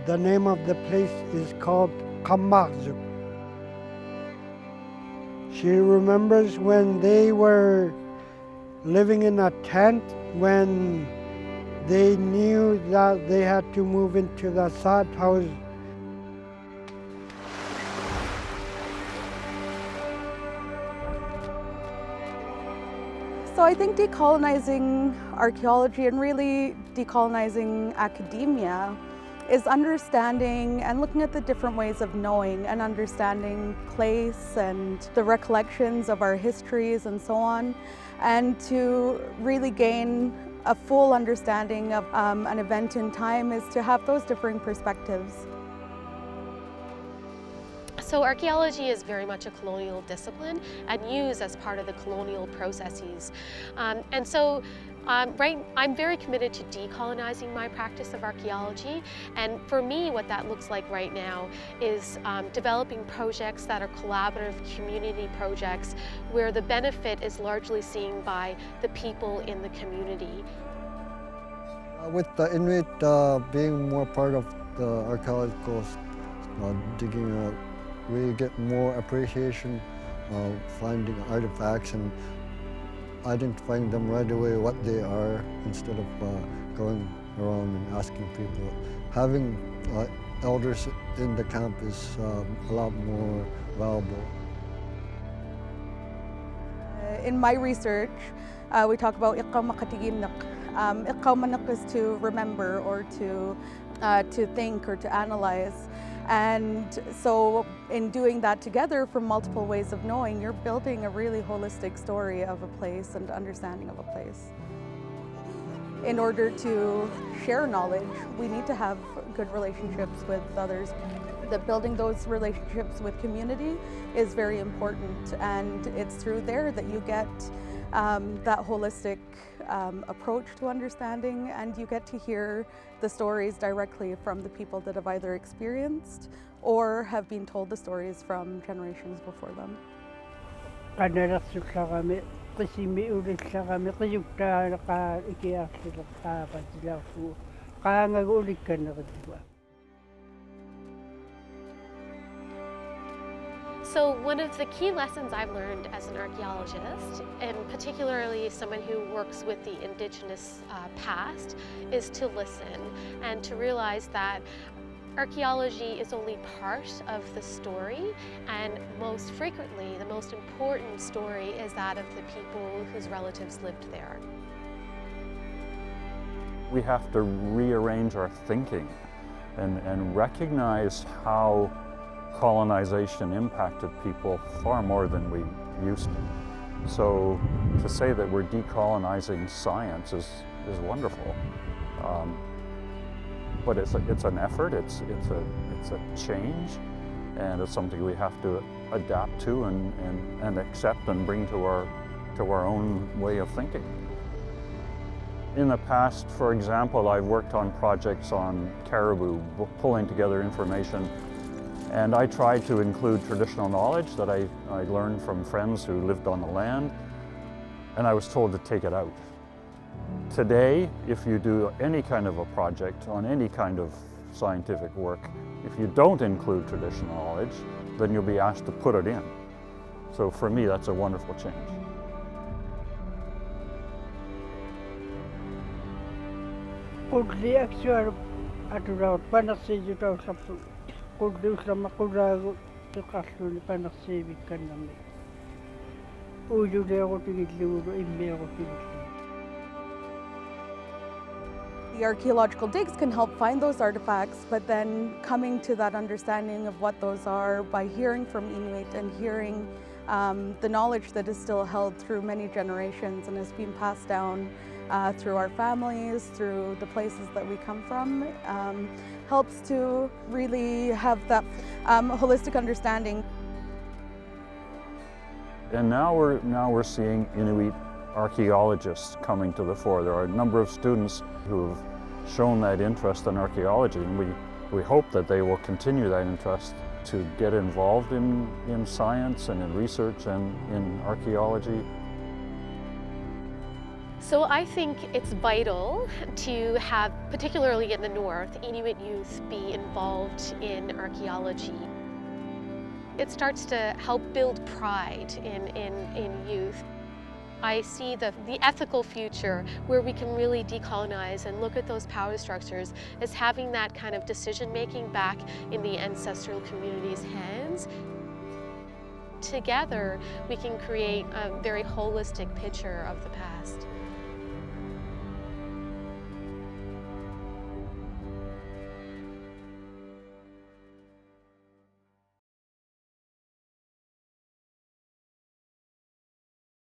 The name of the place is called Kamakzu. She remembers when they were living in a tent, when they knew that they had to move into the sod house. So I think decolonizing archaeology and really decolonizing academia is understanding and looking at the different ways of knowing and understanding place and the recollections of our histories and so on, and to really gain a full understanding of an event in time is to have those differing perspectives. So archaeology is very much a colonial discipline and used as part of the colonial processes. I'm very committed to decolonizing my practice of archaeology, and for me what that looks like right now is developing projects that are collaborative community projects where the benefit is largely seen by the people in the community. With the Inuit being more part of the archaeological digging, we get more appreciation of finding artifacts and identifying them right away what they are, instead of going around and asking people. Having elders in the camp is a lot more valuable. In my research, we talk about ikaw makatiginak. Ikaw manak is to remember or to think or to analyze. And so in doing that together from multiple ways of knowing, you're building a really holistic story of a place and understanding of a place. In order to share knowledge, we need to have good relationships with others. That building those relationships with community is very important, and it's through there that you get that holistic approach to understanding, and you get to hear the stories directly from the people that have either experienced or have been told the stories from generations before them. So one of the key lessons I've learned as an archaeologist, and particularly someone who works with the Indigenous past, is to listen and to realize that archaeology is only part of the story, and most frequently the most important story is that of the people whose relatives lived there. We have to rearrange our thinking and recognize how colonization impacted people far more than we used to. So to say that we're decolonizing science is wonderful. But it's an effort, it's a change, and it's something we have to adapt to and accept and bring to our own way of thinking. In the past, for example, I've worked on projects on caribou, pulling together information. And I tried to include traditional knowledge that I learned from friends who lived on the land, and I was told to take it out. Today, if you do any kind of a project on any kind of scientific work, if you don't include traditional knowledge, then you'll be asked to put it in. So for me, that's a wonderful change. The archaeological digs can help find those artifacts, but then coming to that understanding of what those are by hearing from Inuit and hearing the knowledge that is still held through many generations and has been passed down through our families, through the places that we come from, helps to really have that holistic understanding. And now we're seeing Inuit archaeologists coming to the fore. There are a number of students who have shown that interest in archaeology, and we hope that they will continue that interest to get involved in science and in research and in archaeology. So I think it's vital to have, particularly in the north, Inuit youth be involved in archaeology. It starts to help build pride in youth. I see the ethical future where we can really decolonize and look at those power structures as having that kind of decision making back in the ancestral community's hands. Together, we can create a very holistic picture of the past.